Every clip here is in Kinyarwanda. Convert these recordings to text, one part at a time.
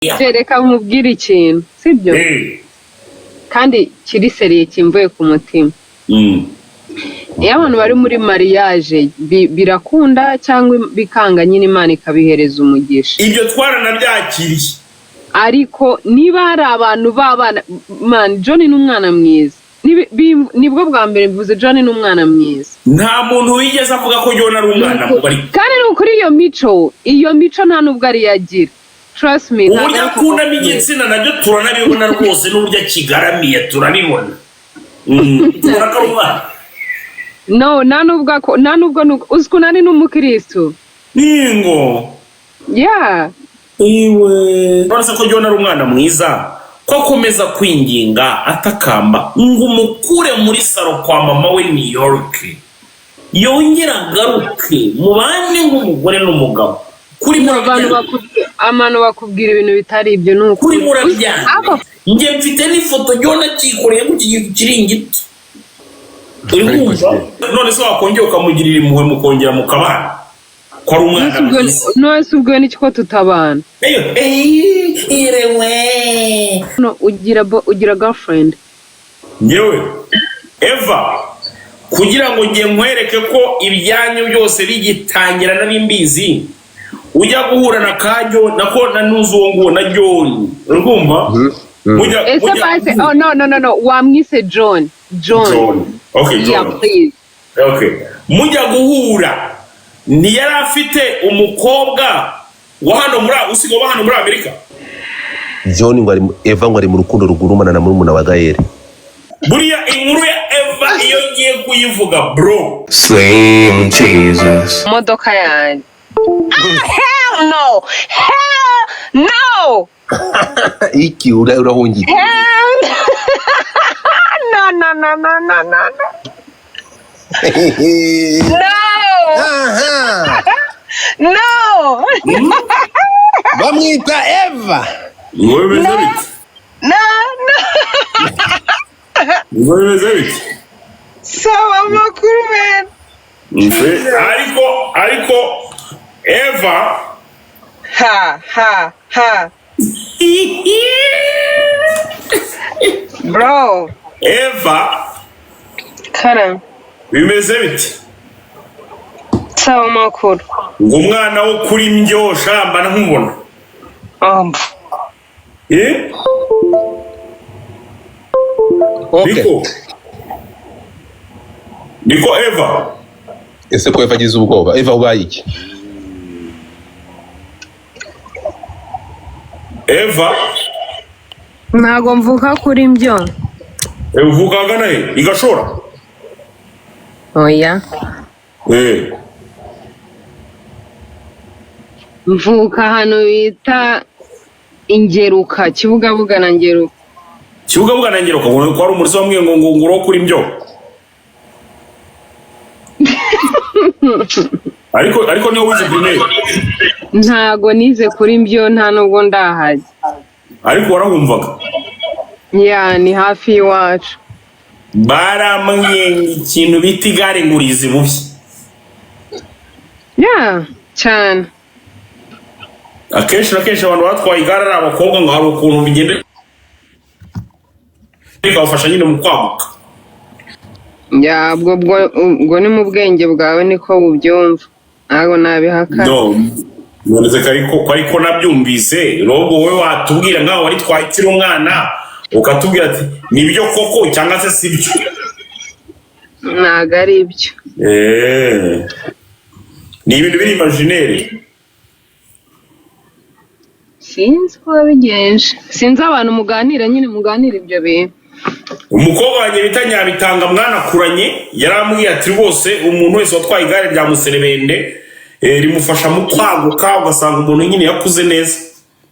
reka mubwire ikintu sibyo kandi kiri seriye kimvuye ku mutima. Iyo abantu bari muri mariage birakunda cyangwa bikanga nyine Imana ikabihereza umugisha. Ibyo twaranabyakiriye. Ariko niba hari abantu babana man John ni umwana mwiza. Nibwo bwa mbere mvuze John ni umwana mwiza. Nta muntu wigeze avuga ko John ari umwana mugari. Kandi n'ukuri iyo mico nta nubwo ari yagira. Trust me. Uburyo akunda n'igitsina nabyo turanabibona rwose n'uburyo kigaramiye turabibona. Turakaruma. No, nubwo uziko nari n'umukristo. Ningo. Yeah. Iwe. Barasa ko John ari umwana mwiza. Ko akomeza kwinginga atakamba ngo umukure muri saro kwa mama we New York. Yongera garuke mubane nk'umugore n'umugabo. Kuri amano bakubwira ibintu bitari ibyo nuko kuri murabyanga ngiye mfite n'ifoto John akikoreye ku kiringiti uri kumva none se wakongera ukamugirira impuhwe mukongera mukabana ko ari umwana no subwo n'ikiko tutabana irewe no ugira girlfriend nyewe Eva kugira ngo ngiye nkwereke ko ibyanyu byose bigitangira n'abimbizi ujya guhura na Kajyo nako nanuzo ngo na John urumva oh no wamwise John okay John yeah please okay mujya guhura ni yari afite umukobwa wa hano muri Amerika John ngo ari Eva ngo ari mu rukundo rugurumana na murumuna wa Gael buriya inkuru ya Eva iyo ngiye kuyivuga bro Slim Jesus modoka yanjye hell no iki urahungi no bamwita Eva sawa makuru men ariko Eva ha bro Eva kana bimeze biti sawa makuru ngo umwana wo kuri mbyo shamba nkubona okay Niko Eva ese ko Eva agize ubwoba Eva ubaye iki Eva ntago mvuka kuri mbyo uvukaga nahe igashora oya mvuka hano bita Ingeruka Kibugabuga na Ngeruka ko ari umurisi wamwe ngo nguro kuri mbyo ariko niyo wize primaire ntago nize kuri mbyo nta nubwo ndahaje ariko warahumvaga ni hafi iwacu baramwenye ikintu bita igare ngurizi bubi cyane akenshi abantu batwaye igare ari abakobwa ngo hari ukuntu bigenda bikabafasha nyine mu kwamuka ubwo ni mu bwenge bwawe niko bubyumva ntabwo nabihakana noneze ariko nabyumvise robo wowe watubwira nkaho wari twakira umwana ukatubwira ati nibyo koko cyangwa se sibyo ntago ari ibyo ni ibintu biri imaginaire sinzi ko wabigenje sinzi abantu muganira ibyo bintu umukobwa wanjye bita Nyabitanga mwana kuranye yarambwiye ati rwose umuntu wese watwaye igare rya muserebende rimufasha mu kwaguka ugasanga umuntu nyine yakuze neza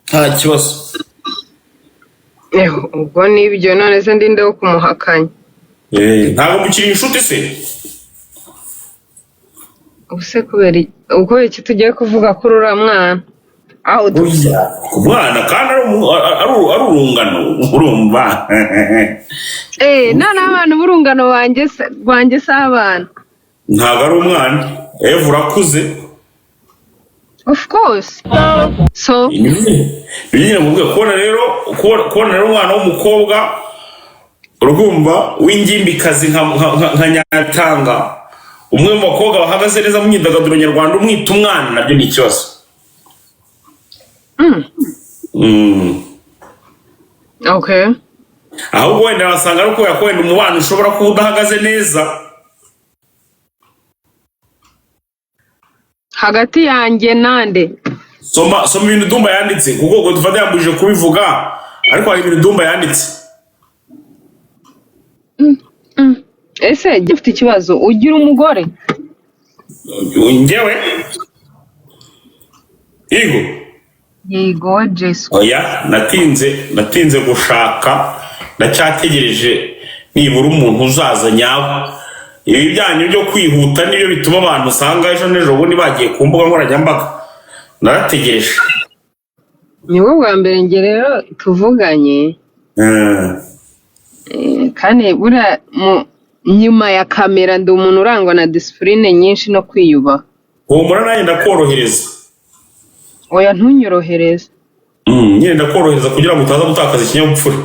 nta kibazo ubwo nibyo none se ndinde wo kumuhakanya ntabwo mukiri inshuti se ubuse kubera iki tugiye kuvuga kuri uriya mwana ku mwana kandi ari urungano urumva none abantu b'urungano rwanjye si abana ntabwo ari umwana Eva urakuze Of course. So nyine mubwe kubona rero umwana w'umukobwa urugumva w'ingimbikazi nka Nyatanga, umwe mu bakobwa bahagaze neza mu myidagaduro nyarwanda umwita umwana, nabyo ni ikibazo. Okay. Ahubwo wenda wasanga ari uko yakwenda umubano ushobora kuba udahagaze neza hagati yanjye nande. Soma ibintu Dumba yanditse, kuko ngo dufate yambujije kubivuga, ariko hari ibintu Dumba yanditse. Ese gifite ikibazo ugira umugore? Njyewe Yego Jesu. Oya, natinze gushaka, ndacyategereje nibura umuntu uzaza nyawe. Ibi byanyu byo kwihuta nibyo bituma abantu usanga ejo n'ejo bundi bagiye ku mbuga nkoranyambaga. Narategereje. Niwe bwa mbere nge rero tuvuganye. Kandi bura nyuma ya kamera ndi umuntu urangwa na discipline nyinshi no kwiyubaha. Humura nanjye ndakorohereza. Oya ntunyorohereze. Nyine ndakorohereza kugira ngo utaza gutakaza ikinyabupfura.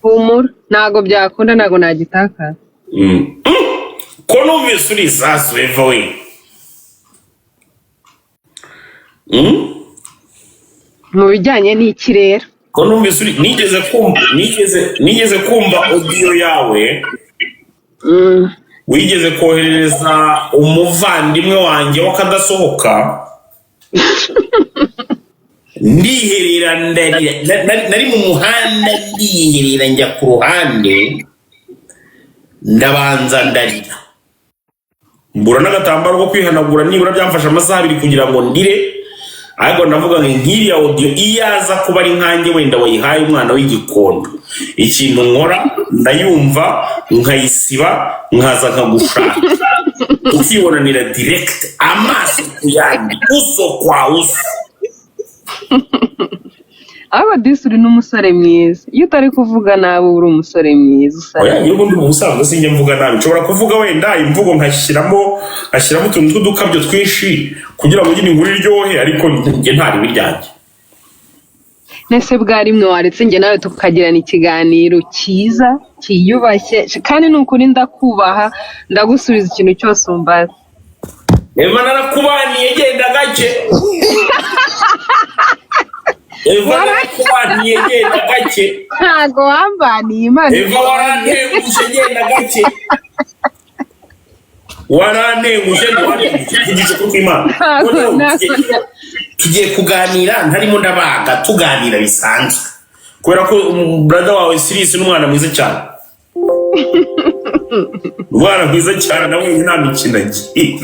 Humura ntago byakunda, ntago nagitakaza. Ko numvise uri isasu Eva we. Mu bijyanye n'ikirere. Ko numvise uri nigeze kumva audio yawe. Wigeze koherereza umuvandimwe wanjye wakadasohoka. Ndiherera nari mu muhanda ndiherera njya ku ruhande ndabanza ndarira, mbura n'agatambaro ko kwihanagura, nibura byamfasha amasaha 2 kugira ngo ndire. Ariko navuga ngo nkiriya audio iyaza kuba ari nkanjye wenda wayihaye umwana w'igikondo, ikintu nkora ndayumva nkayisiba nkaza nkagushaka ukibonanira direct amaso kuyandi uso kwa uso. Aba disuri n'umusore mwiza, iyo utari kuvuga nawe uri umusore mwiza usara. Oya iyo bundi umusanzwe sinjye mvuga nabi, nshobora kuvuga wenda imvugo nkashyiramo utuntu tw'udukabyo twinshi kugira ngo nyine inkuru iryohe, ariko njye ntari biryanjye. Nese bwari mwe waretse njye nawe tukagirana ikiganiro cyiza kiyubashye, kandi nukuri ndakubaha, ndagusubiza ikintu cyose umbaza. Eva narakubaniye genda gake. Eva narakubaniye genda gake. Ntago wambaniye Imana. Eva warantengushe genda gake. Warantengushe ku Imana. Tugiye kuganira ntarimo ndabaga, tuganira bisanzwe. Kubera ko brother wawe Sirius n'umwana mwiza cyane. Umwana mwiza cyane nawe nta mikino agiye.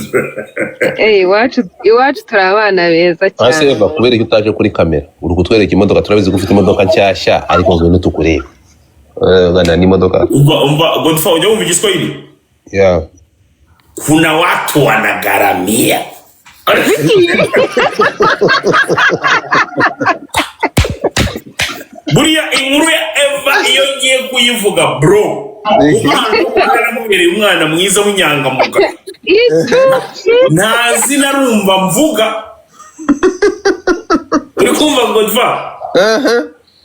Iwacu turi abana beza cyane. Ase Eva kubera ko utaje kuri kamera uri kutwereka imodoka, turabizi ko ufite imodoka nshyashya, ariko ngo ntutukurebe ngana n'imodoka. Umva Godfa ujya wumva Igiswahili? Yeah. Kuna watu wanagaramia. Buriya inkuru ya Eva iyo ngiye kuyivuga bro, umwana mwiza w'inyangamugayo, ntazi narumva mvuga. Uri kumva Godfa?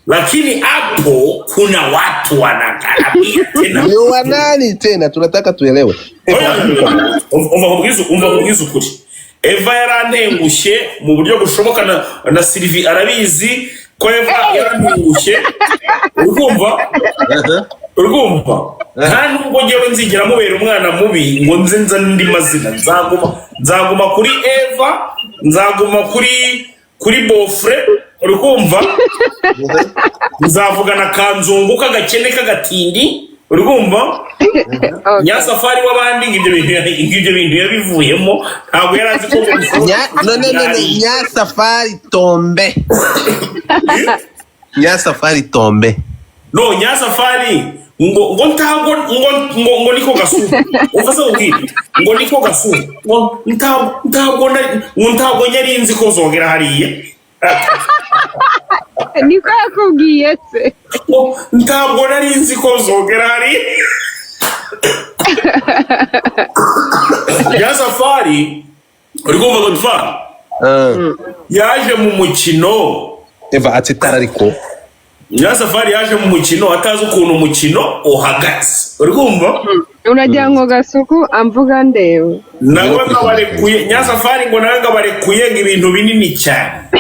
Lakini hapo kuna watu wanagaramia tena. Ni wanani tena? Tunataka tuelewe. Umva kubwiza ukuri. Eva yarantengushe mu buryo bushoboka, na Sylvie arabizi ko Eva yarantengushe. Urumva? Nta nubwo ngewe nzigera mubera umwana mubi ngo nze ndi mazina. Nzaguma kuri Eva, nzaguma kuri Bofre. Urumva? Nzavugana Kanzungu k'agakene k'agatindi. Urumva? Nyasafari w'abandi ngibyo bintu yabivuyemo, ntabwo yarazi ko Nyasafari tombe. Nyasafari tombe. No, Nyasafari ngo niko gasuku. Ufasa ubwira ngo niko gasuku. Ntabwo nyari nzi ko zogera hariya. Niko yakubwiye se. Ntabwo nari nzi ko zogera hariya. Nyasafari uri kumva Godfa? yaje mu mukino Eva atitara ariko Nyirasafari yaje mu mukino atazi ukuntu umukino uhagaze urumva uragira ngo Gasuku amvuga ndewe nawe ngabarekuye Nyirasafari ngo nawe ngabarekuye ibintu binini cyane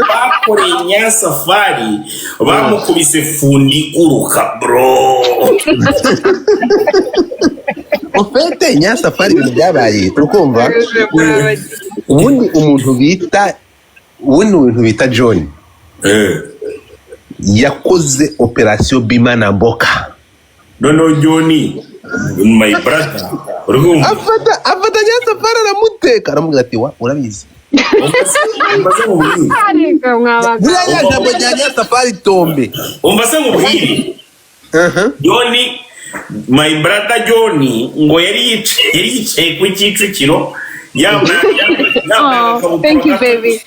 bakoreye Nyirasafari bamukubise fundi uruka bro ufite Nyirasafari ibintu byabaye urukumva ubundi umuntu bita John yakoze operation Bima na Mboka no Johnny my brother urumva afata Nyirasafari aramuteka aramubwira ati urabizi umbaze mu buhiri ariko mwabaga buriya jambo rya Nyirasafari tombe umbaze mu buhiri Johnny my brother Johnny ngo yari yicaye ku Kicukiro thank you baby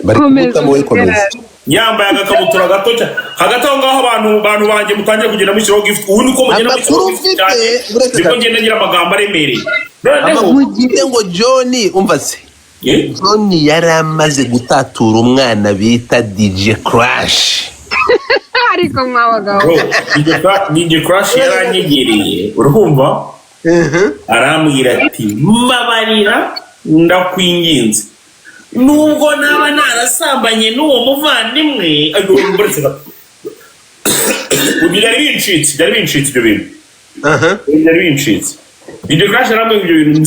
bari kubuta mu komeza yambaye agakabutura gato cyane hagati aho ngaho abantu banjye mutangiye kugenda mushyiraho gift ubu niko mugenda mushyiraho gift cyane niko ngenda ngira amagambo aremereye amugire ngo John umva se John yari amaze gutatura umwana bita DJ Crash ariko mwabaga DJ Crash yaranyegereye urumva arambwira ati mbabarira ndakwinginze nubwo naba narasambanye n'uwo muvandimwe byari bincitse ibyo bintu byari bincitse DJ Crash arambwira ibyo bintu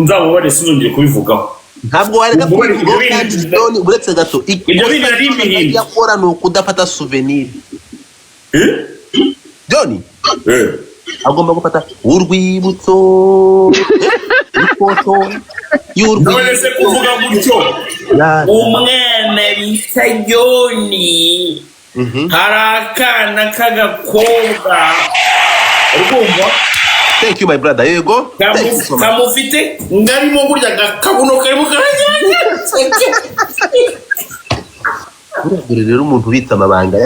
nzamubare sinongeye kubivugaho ntabwo wareka John uretse gato ibyo bintu ari ibihimbi yakora ni ukudafata souvenir John agomba gufata urwibutso ifoto y'urwibutso kuvuga gutyo umwana bita Johnny hari akana k'agakobwa urumva thank you my brother yego kamufite ndarimo burya gakabuno karimo karajyanye uragure rero umuntu ubitsa amabanga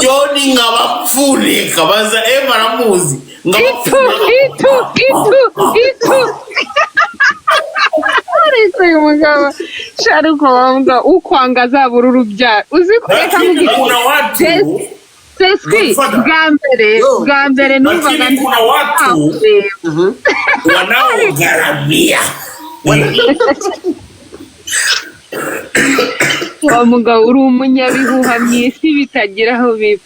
Johnny ngabapfure kabaza Eva aramuzi itu ariko uyu mugabo sharuko wanga ukwanga zabura urubyaro uzi ko reka kuna watu Seski bwa mbere numvaga kuna watu wanaogaramia wa mugabo uri umunyabihuha mwisi bitagira aho biba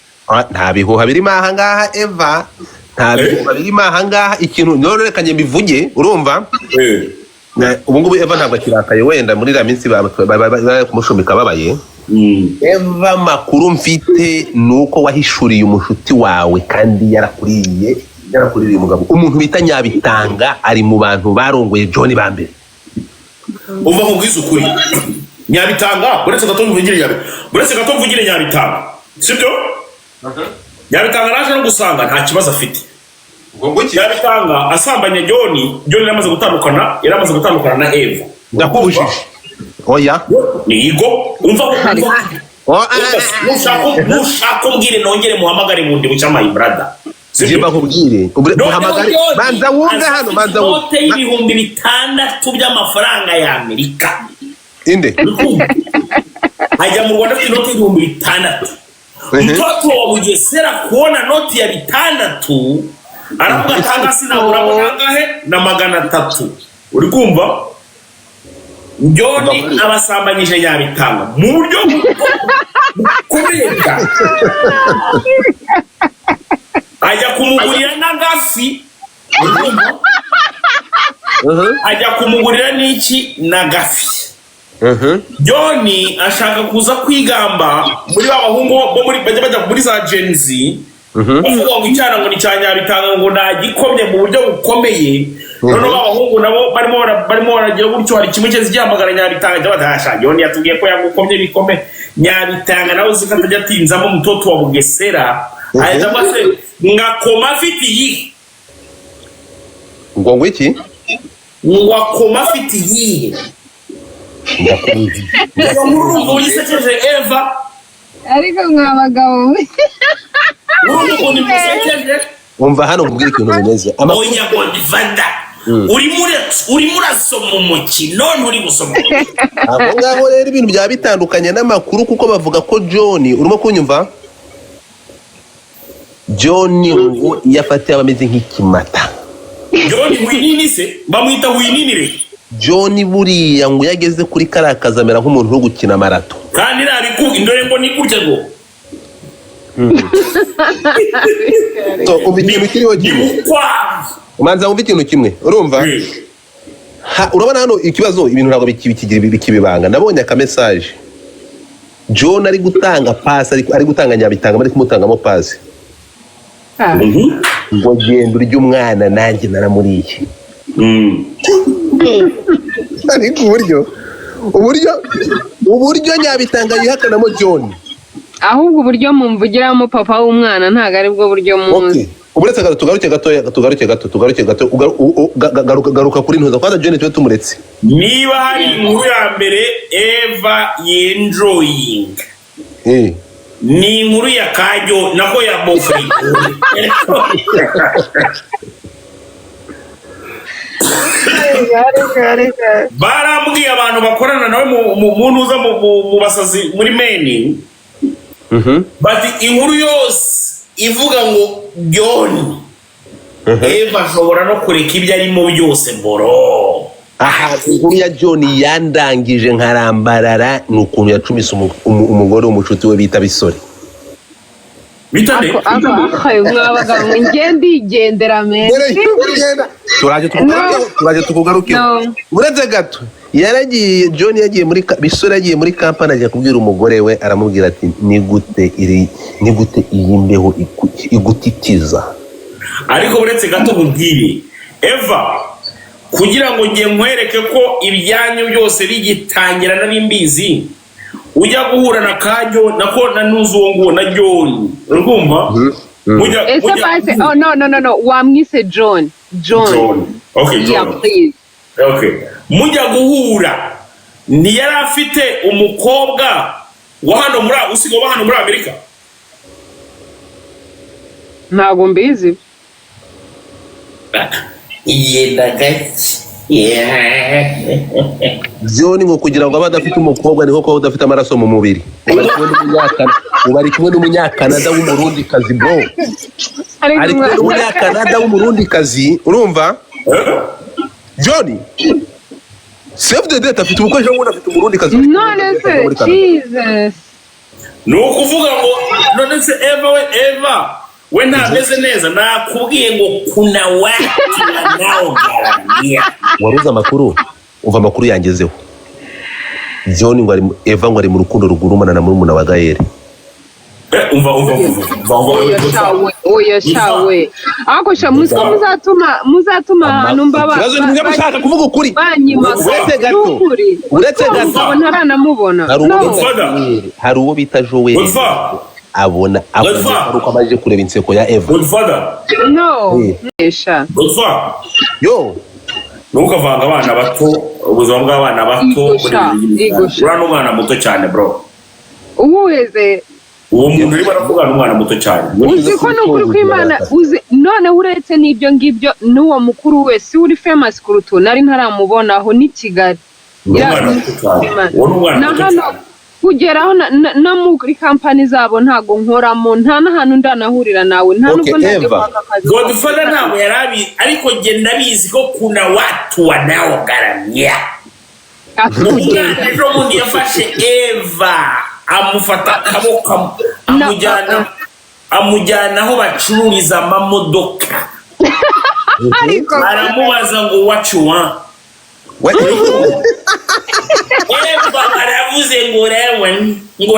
nta bihuha birimo aha ngaha Eva nta bihuha birimo aha ngaha ikintu nororekanye bivuge urumva ubu ngubu Eva ntabwo akirakaye wenda muri iriya minsi kumushumika babaye Eva makuru mfite ni uko wahishuriye umushuti wawe kandi yarakuriye umugabo umuntu bita Nyabitanga ari mu bantu barongoye John ba mbere uva mu bwiza ukuri Nyabitanga uretse gato mvugire Nyabitanga sibyo Nyabitanga naje no gusanga nta kibazo afite Nyabitanga asambanye John yaramaze gutandukana na Eva ndakubujije oya nigo umva nushaka mbwire nongere muhamagare mu ndi bucya my brother Ziba kubwire muhamagare banza wumve hano banza wumve y'ibihumbi 6 by'amafaranga ya Amerika inde ajya mu Rwanda afite inoti y'ibihumbi 6 mtoto wa Bugesera kuona noti ya 6 aravuga atanga sinabura nangahe na 300 uri kumva John abasambanyije Nyabitanga mu buryo kubeka ajya kumugurira n'agafi ajya kumugurira n'iki n'agafi John ashaka kuza kwigamba muri babahungu bo muri bajya muri za Gen Z bavuga ngo icyana ngo ni cya Nyabitanga ngo nagikomye mu buryo bukomeye none babahungu nabo barimo baragira gutyo hari kimwe cyeze gihamagara Nyabitanga badasha John yatubwiye ko yagukomye bikome Nyabitanga nawe zikatajya atinzamo mtoto wa Bugesera aheza base ngakoma afite iyi ngo iki ngakoma afite iyi ngakoma uyisekeje Eva ariko mwabagabo urugo ni musekeje umva hano kubwira ikintu bimeze oya ngo ndivanda urimo urasoma umukino nturi gusoma aho ngaho rero ibintu byaba bitandukanye n'amakuru kuko bavuga ko John urimo kunyumva John ngo yafatiye abameze nk'ikimata John winini se bamwita wininire John buriya ngo yageze kuri karakaza amera nk'umuntu uri gukina marato kandi nari indore ngo ni kurya ngo so ikintu kiriho kimwe umanza wumva ikintu kimwe urumva urabona hano ikibazo ibintu ntabwo bikibibanga nabonye aka message John ari gutanga pass ari gutanga nyabitanga bari kumutangamo pass ngo genda urya umwana nanjye naramuriye ariko uburyo nyabitanga yihakanamo John ahubwo uburyo mumvugiramo papa w'umwana ntago ari bwo buryo muzi uburetse tugaruke gato garuka kuri ntuza kwanza John twe tumuretse niba hari inkuru ya mbere Eva yenjoying ni inkuru ya Kajyo nako ya Bofri barambwiye abantu bakorana nawe mu ntuza mu basazi muri meni bati inkuru yose ivuga ngo John Eva ashobora no kureka ibyo arimo byose mboro aha inkuru ya John yandangije nkarambarara ni ukuntu yacumise umugore w'umucuti we bita Bisore bitane mwabaga ngende igendera menshi turaje tukugaruke uretse gato yaragiye John yagiye muri Bisore yagiye muri kampani ajya kubwira umugore we aramubwira ati ni gute iyi mbeho igutitiza ariko uretse gato mubwire Eva kugira ngo ngiye nkwereke ko ibyanyu byose bigitangira n'abimbizi ujya guhura na Kajyo nako na nuzo ngo na John urumva no wamwise John okay John yeah, please okay mujya guhura ni yari afite umukobwa wa hano muri Amerika ntago mbizi yenda gake John ngo kugira ngo abadafite umukobwa niko ko udafite amaraso mu mubiri bari kumwe n'umunyakanada w'umurundi kazi bro ari kumwe n'umunyakanada w'umurundi kazi urumva John save the date afite umukoresha ngo afite umurundi kazi none se Jesus no kuvuga ngo none se Eva we ntameze neza nakubwiye ngo kuna watu wanaogaramia waruza amakuru umva amakuru yangezeho John ngo Eva ngo ari mu rukundo rugurumana na murumuna wa Gael umva oya shawe ako sha muzatuma ahantu mbaba kibazo ni mushaka kuvuga ukuri uretse gato ntaranamubona hari uwo bita Joel abona uko amaze kureba inseko ya Eva no esha yo ntukavanga abana bato ubuzima bw'abana bato urana umwana muto cyane bro uweze uwo muntu uri baravugana umwana muto cyane uzi ko n'ukuri kw'Imana uzi none uretse n'ibyo ngibyo n'uwo mukuru wese uri famous kurutu nari ntaramubonaho ni Kigali na hano kugeraho na muri kampani zabo ntago nkoramo nta n'ahantu ndanahurira nawe nta nubwo ndaje kwaka akazi Godfather ntabwo yarabi ariko genda bizi ko kuna watu wanaogaramia ejo bundi yafashe Eva amufata akaboko amujyana aho bacururiza amamodoka aramubaza ngo what you want Eva aravuze ngo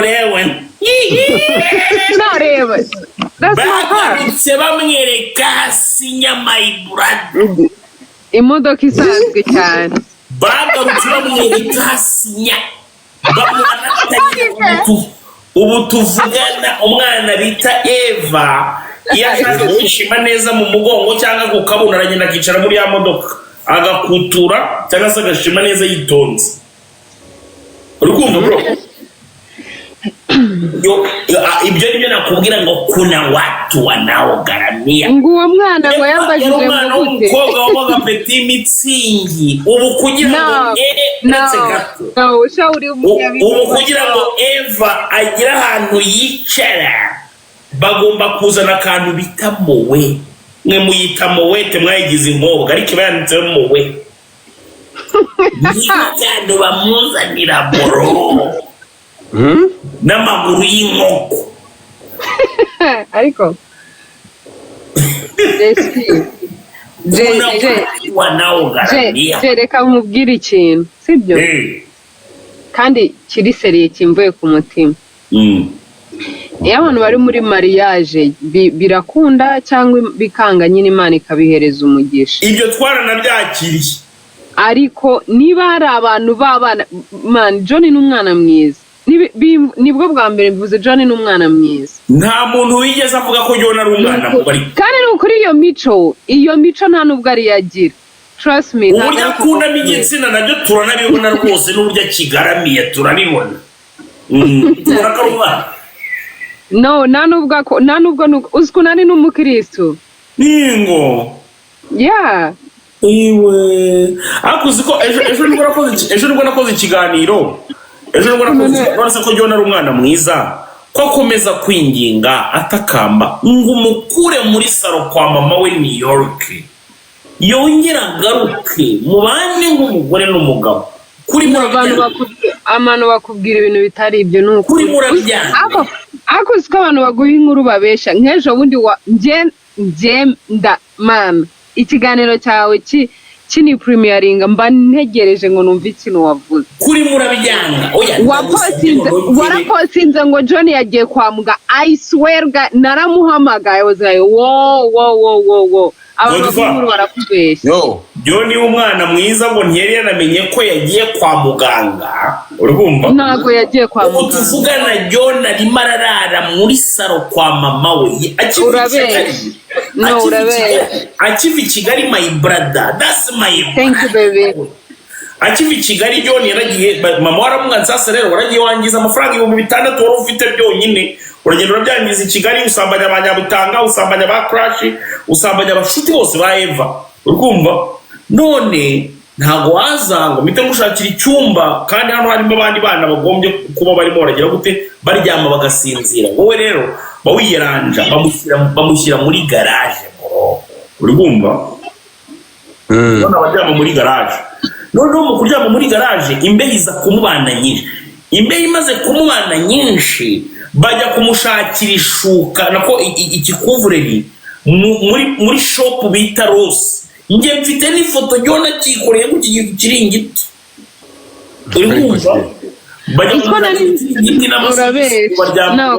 rewen nareba bagarutse bamwereka hasi nyama iburadu imodoka isanzwe cyane bagarutse bamwereka hasi ubu tuvugana umwana bita Eva iyo ashaka kwishima neza mu mugongo cyangwa kukabona aragenda akicara muri ya modoka agakutura cyangwa se agashima neza yitonze uri kumva bro ibyo nibyo nakubwira ngo kuna watu wanaogaramia ngo uwo mwana ngo yambajije ngo gute umukobwa wabaga Petit Mitsingi ubu kugira ngo ubu kugira ngo Eva agira ahantu yicara bagomba kuzana akantu bita mowe mwe muyita mowe te mwayigize inkobwa ariko bayanditseho mowe niyo bamuzanira boro n'amaguru y'inkoko ariko reka mubwire ikintu sibyo kandi kiri seriye kimvuye ku mutima iyo abantu bari muri mariage birakunda cyangwa bikanga nyine Imana ikabihereza umugisha ibyo twaranabyakiriye ariko niba hari abantu b'abana man John ni umwana mwiza nibwo bwa mbere bivuze John ni umwana mwiza nta muntu wigeze avuga ko John ari umwana mubi kandi ni ukuri iyo mico nta nubwo ari yagira trust me uburyo akundamo igitsina nabyo turanabibona rwose n'uburyo akigaramiye turabibona turakarubana no nta nubwo uzi ko nari n'umukristo ningo iwe ariko uzi ko ejo nibwo nakoze ikiganiro none se ko John ari umwana mwiza ko akomeza kwinginga atakamba ngo umukure muri saro kwa mama we New York yongera agaruke mubane nk'umugore n'umugabo kuri abantu bakubwira ibintu bitari ibyo nuko kuri murabyanga ariko uzi ko abantu baguha inkuru babesha nk'ejo bundi mana ikiganiro cyawe kini premieringa mba ntegereje ngo numve ikintu wavuze kuri murabyanga waraposinze ngo John yagiye kwa muga I swear naramuhamagaye wo abantu barakubeshya John ni umwana mwiza ngo ntiyari yanamenye ko yagiye kwa muganga urumva ntago yagiye kwa muganga tuvugana John arimo ararara muri saro kwa mama we akiva i Kigali my brother that's my thank you baby akiva i Kigali John yaragiye mama waramwanza sasa rero waragiye wangiza amafaranga 6,000 wari ufite byonyine uragenda urabyangiza i Kigali usambanya abanyabutanga usambanya ba Crash usambanya abashuti bose ba Eva urumva none ntago wazango mite gushakira icyumba kandi hano harimo abandi bana bagombye kuba barimo baragira gute baryama bagasinzira wowe rero bawiyeranja bamushyira muri garage urumva none abajyama muri garage none mu kuryama muri garage imbeho iza kumubana nyinshi imbeho imaze kumubana nyinshi bajya kumushakira ishuka nako ikikuvureri muri shop bita Rose nge mfite n'ifoto John akikoreye ku kiringiti urumva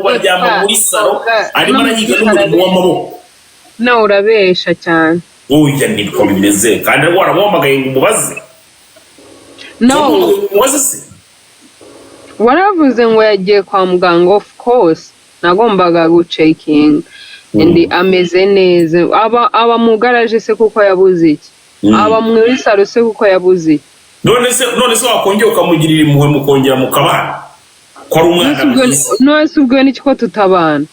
baryama muri saro arimo arahiga n'umurimo w'amaboko nawe urabesha cyane oya niko bimeze kandi waramuhamagaye ngo umubaze waravuze ngo yagiye kwa muganga of course nagombaga gucekinga ndi ameze neza aba mu garage se kuko yabuze iki aba muri saro se kuko yabuze iki none se wakongera ukamugirira impuhwe mukongera mukabana ko ari umwana mwiza none se ubwo ni ko tutabana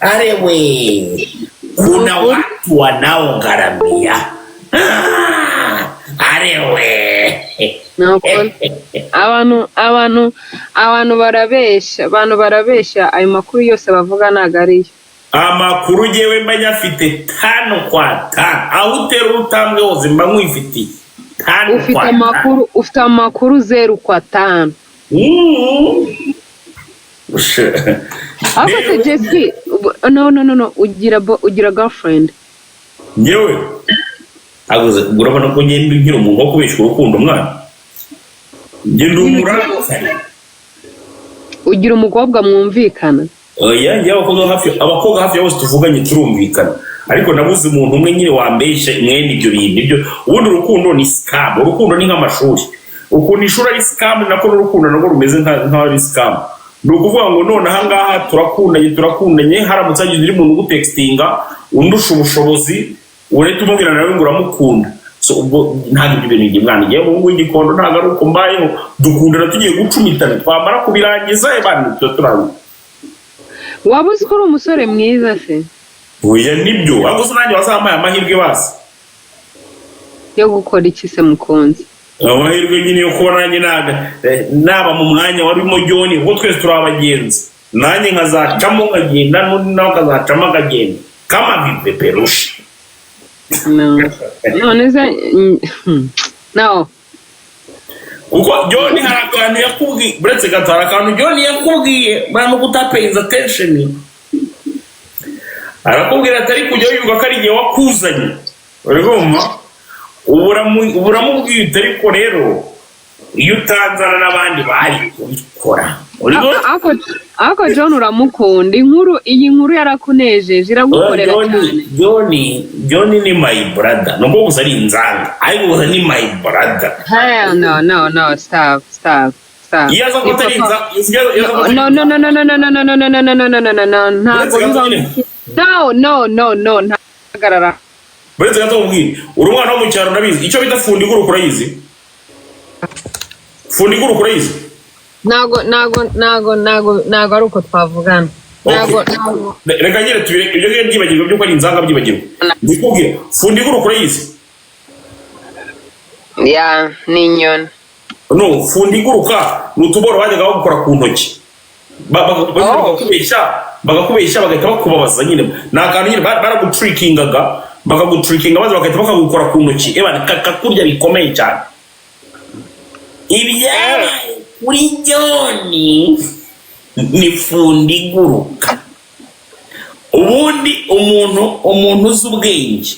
arewe kuna watu wanaogaramia arewe abantu barabeshya ayo makuru yose bavuga ntago ariyo amakuru jewe mba nyafite 5 kwa 5 aho utera urutambwe hose mba nkwifitiye 5 kwa 5 ufite amakuru 0 kwa 5 Ako Jesse no ugira girlfriend nyewe aguze urabona ko ngende ngira umuntu wo kubeshya urukundo mwana ngende umuraka ugira umukobwa mwumvikana oya njye abakobwa hafi bose tuvuganye turumvikana ariko nabuze umuntu umwe nyine wambesha mwene ibyo bintu ibyo ubundi urukundo ni scam urukundo ni nk'amashuri ukuntu ishuri ari scam nako n'urukundo nako rumeze nk'ari scam nukuvuga ngo none ahangaha turakundanye haramutse hagize uri muntu gutextinga undusha ubushobozi uretse umubwira nawe ngo uramukunda so ubwo ntabwo ibyo bintu by'imwana igiye mu Gikondo ntabwo ari uko mbayeho dukundana tugiye gucumitana twamara kubirangiza abantu turaturanye. Waba uzi ko uri umusore mwiza se? Oya nibyo ahubwo se nanjye wazampaye amahirwe basi yo gukora iki se mukunzi? Amahirwe nyine yo kuba nanjye naba mu mwanya warimo John ubwo twese turi abagenzi nanjye nkazacamo nkagenda n'undi nawe akazacamo akagenda kama bipeperushi. None se no uko John hari akantu yakubwiye buretse gato hari akantu John yakubwiye baramu gutapayinza attention arakubwira atari kujya wibuka ko ari igihe wakuzanye urumva uburamubwiye ariko rero iyo utanzana n'abandi bari kubikora ako John uramukunda iyi nkuru yarakunejeje iragukorera cyane. John ni my brother nubwo gusa ari inzanga ariko gusa ni my brother. No stop Yaza ko tari no ntagarara buretse gato ubwire uri umwana wo mu cyaro nabizi icyo bita fundi guru kurayizi nago ari uko twavugana. Reka nyine tubire ibyo ngiye byibagirwa byuko ari inzanga byibagirwa ndikubwira fundi guru kurayizi ya ni inyoni no fundi guruka n'utuboro bajyaga gukora ku ntoki bagakubeshya bagahita bakubabaza nyine nakantu nyine baragutrikingaga bakagutrikinga maze bagahita bakagukora ku ntoki kakurya bikomeye cyane. Ibyabaye kuri John ni fundi guruka. Ubundi umuntu uzi ubwenge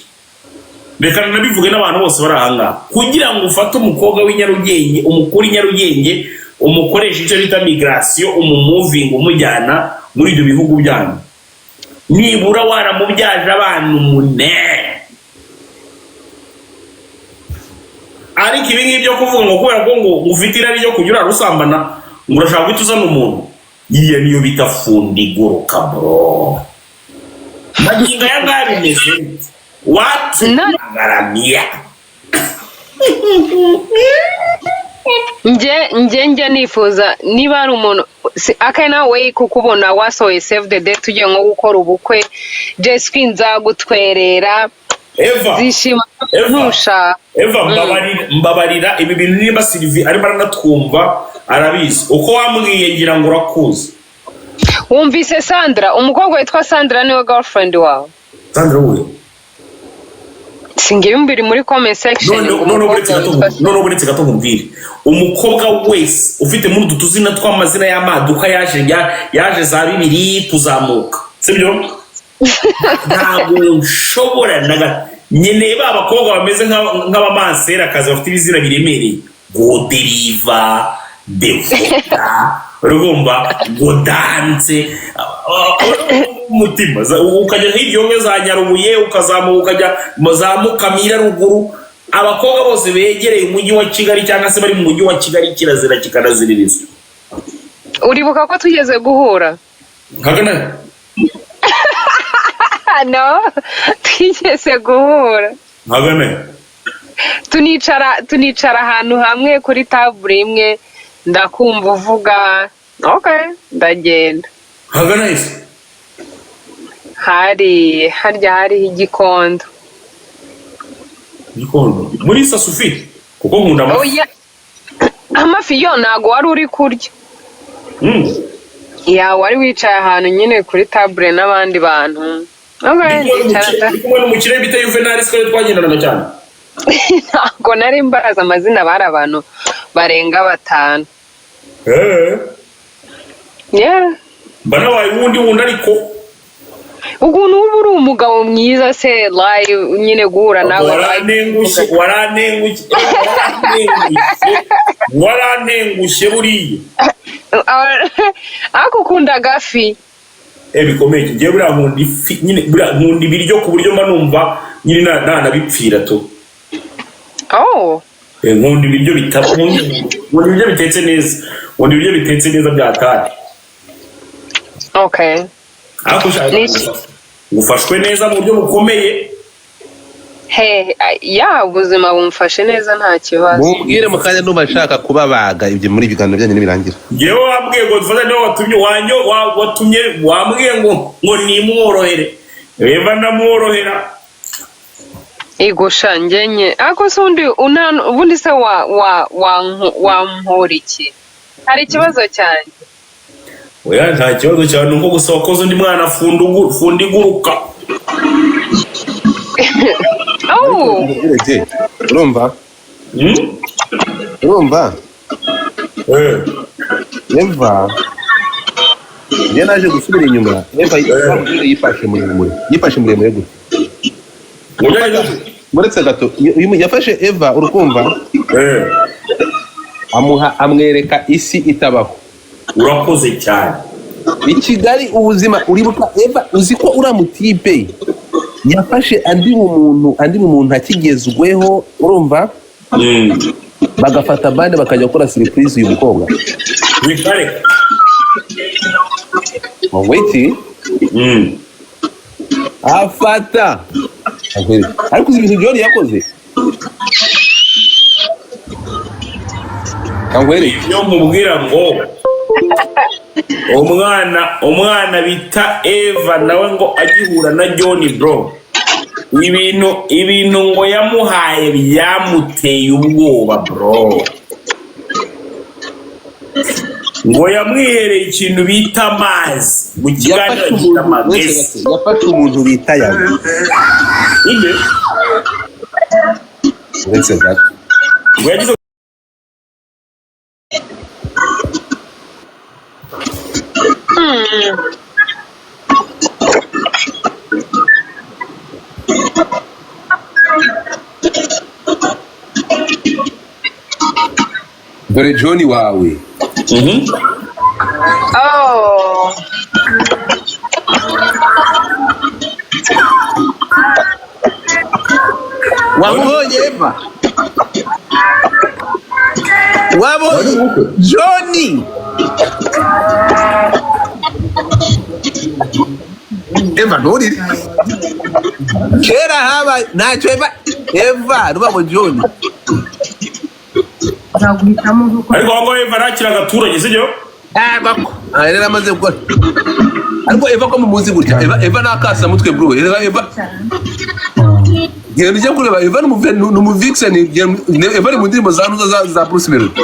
reka nabivuge n'abantu bose bari ahangaha kugira ngo ufate umukobwa w'inyarugenge umukuru Nyarugenge umukoresha icyo bita migration umumoving umujyana muri ibyo bihugu byanyu nibura waramubyaje abantu munene. Ariko ibi ngibi byo kuvuga ngo kubera ko ngo ufite irari ryo kujya urarusambana ngo urashaka guhita uzana umuntu yiya niyo bita fundi guruka bro. Maginga ya ngari bimeze watu nagaramia nje nifuza niba ari umuntu akana we kukubona wasohoye save the date tugiye nko gukora ubukwe Jeswi nzagutwerera zishima ntusha mbabarira ibi bintu niba Sylvie ari baranatwumva arabizi uko wambwiye ngira ngo urakuze. Wumvise Sandra umukobwa witwa Sandra niwe girlfriend wawe? Sandra we singira imbere muri comment section no buretse gato nkubwire umukobwa wese ufite muri tutuzina tw'amazina y'amaduka yaje za 2 kuzamuka sibyo ntabwo nshobora naga nyene abakobwa bameze nk'abamansera akazi bafite ibizina biremereye go deliver devota rugomba go dance mutima ukajya hiryo za Nyarubuye ukazamuka ukajya Mukamira ruguru abakobwa bose begereye umujyi wa Kigali cyangwa se bari mu mujyi wa Kigali kirazira kikanaziririzwa. Uribuka ko tugeze guhura nkagana no tugeze guhura nkagana tunicara ahantu hamwe kuri table imwe ndakumva uvuga okay ndagenda nkagana ise hari Igikondo muri Sasufi kuko nkunda amafi yo ntago wari uri kurya ya wari wicaye ahantu nyine kuri table n'abandi bantu umukire bita Juvenal sikore twagendana cyane ntago nari mbaraza amazina bari abantu barenga 5 bana wayi wundi ariko ukuntu uba uri umugabo mwiza se live nyine guhura nawe waranengushye buriya ako ukunda gafi bikomeye ngiye buriya nkunda ifi nyine buriya nkunda ibiryo ku buryo mba numva nyine nanabipfira to nkunda ibiryo nkunda ibiryo bitetse neza nkunda ibiryo bitetse neza byatari okay ufashwe neza mu buryo bukomeye ya ubuzima bumfashe neza nta kibazo. Mumbwire mu kanya numva nshaka kubabaga ibyo muri biganiro byanyu nibirangira. Yewe wambwiye ngo dufata niwe watumye wambwiye ngo nimworohere. Eva ndamworohera. Ego shangenye ako sundi ubundi se wa mpora hari ikibazo cyane. Oya nta kibazo cyane nuko gusa wakoze undi mwana fundiguruka. Oh urumva Eva naje gusubira inyuma. Eva yifashe muremure gute muretse gato yafashe Eva urukumva amwereka isi itabaho. Urakoze cyane. I Kigali ubuzima uribuka Eva uzi ko uramutipe yafashe andi mu muntu akigezweho urumva bagafata bande bakajya gukora surprise uyu mukobwa bikare wait afata ariko uzi ibintu John yakoze kangwere yo mubwira ngo umwana bita Eva nawe ngo agihura na John bro ibintu ngo yamuhaye byamuteye ubwoba bro ngo yamwihereye ikintu bita amazi mu kiganiro cy'amagesi yafashe umuntu bita yawe inde uretse gato yagize dore John wawe oh wabonye Eva wabonye John Eva nuri kera haba ntacyo Eva rubabo John ariko ngo Eva nakira gaturage sibyo bako rero amaze gukora ariko Eva ko mumuzi gutya Eva nakasa mutwe bro Eva Genda kureba Eva no Vixen Eva ni mu ndirimbo za Bruce Melody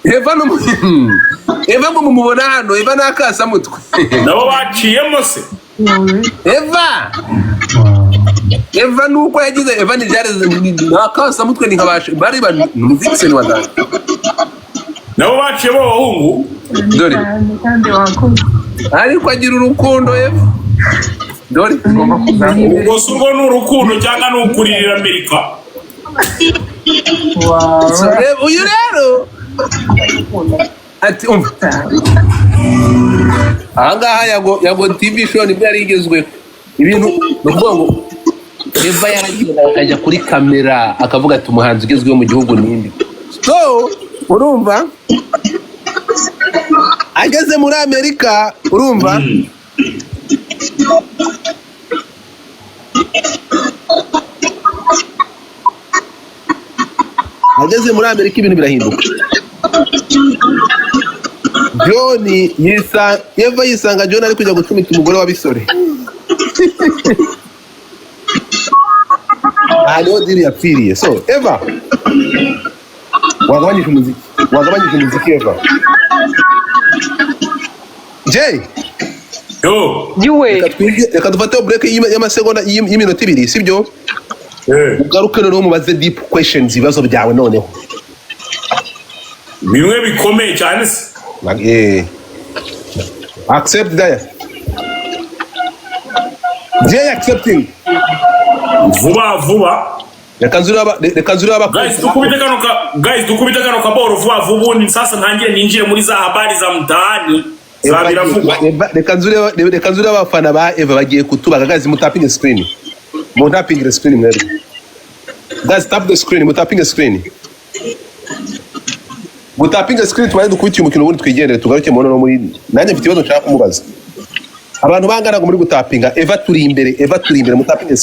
Eva ngo mumubona hano Eva nakasa mutwe nabo baciyemo se Eva nuko yagize Eva ni byare nakasa mutwe ni nkabashe bari mu Vixen wadana nabo baciye bo bahungu dore ariko agira urukundo Eva dore ubwo surwo n'urukundo cyangwa n'ukuririra Amerika uyu rero ati ahangaha yago TV show nibwo yari igezweho ibintu nukuvuga ngo Eva yaragenda akajya kuri kamera akavuga ati umuhanzi ugezweho mu gihugu nindi so urumva ageze muri Amerika urumva ageze muri Amerika ibintu birahinduka John Eva yisanga John ari kujya gucumita umugore wa Bisore hano diri yapfiriye so Eva wagabanyije umuziki Eva Jay reka dufate break y'amasegonda y'iminota 2 sibyo ugaruke noneho mubaze deep questions ibibazo byawe noneho bimwe bikomeye cyane se accept that Jay accepting vuba reka nzuraba guys dukubita kano kaboro vuba ubundi sasa ntangire ninjire muri za habari za mtaani reka nzuraba abafana ba Eva bagiye kutubaga guys mutapinge screen mutapinge screen mwere guys tap the screen mutapinge screen mutapinge screen twari dukubitiye umukino ubundi twigendere tugaruke mu no muri nanjye mfite ibibazo nshaka kumubaza abantu bangana muri gutapinga. Eva turi imbere mutapinge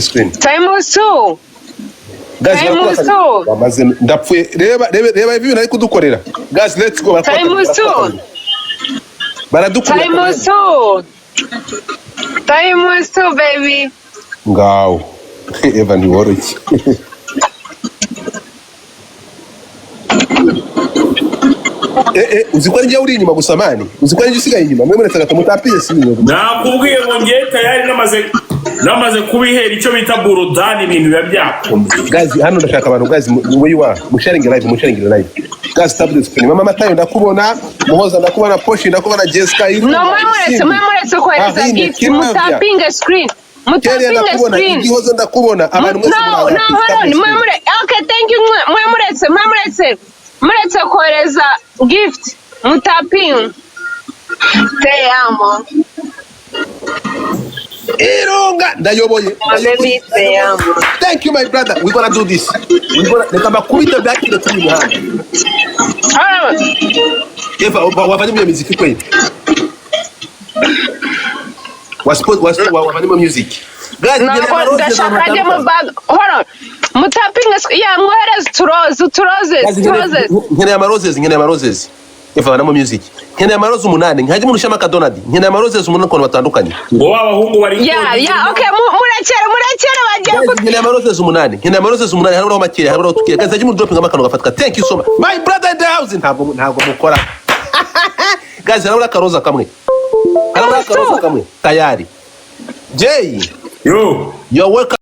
screen. Timusu bamaze ndapfuye. Reba ibi nari kudukorera. Guys, let's go. Timusu baby. Ngaw. Eva ni woroki. Uzi ko ari njye uri inyuma gusa mani. Uzi ko ari njye usigaye inyuma. Mwe muretse gato mutapinge screen. Nakubwiye ngo ngiye tayari namaze kubihera icyo bita burudani ibintu biba byakomeye. Guys, hano ndashaka abantu guys where you are. Musharing live. Guys, stop this screen. Mama Matayo ndakubona, Muhoza ndakubona, Poshi ndakubona, Jessica Iru. No, mwemuretse kohereza gift mutapinge screen. Igihozo ndakubona, abantu mwese mwemure. Okay, thank you. Mwemuretse kohereza gift mutapinge. Te amo. Irunga ndayoboye. Thank you my brother. We're gonna do this. Let me kubita back in the team hand. Eva wafanya muziki kweli? Wafanya music. Guys, ndashaka mu bag. Hold on. Mutapinga ya ngohereza turozes. Nkeneye amaroses. Eva wanamo music. Nkeneye amaroze 8. Nkaje murushama ka Donald. Nkeneye amaroses 8 ko batandukanye. Ngo abahungu bari. Okay, murekere bagiye. Nkeneye amaroses 8. Harimo makere, harimo tukiye. Kaza mu dropping amakano gafatka. Thank you so much. My brother in the house ntabwo mukora. Guys, harimo akaroza kamwe. Tayari. Jay. Yo. You're welcome.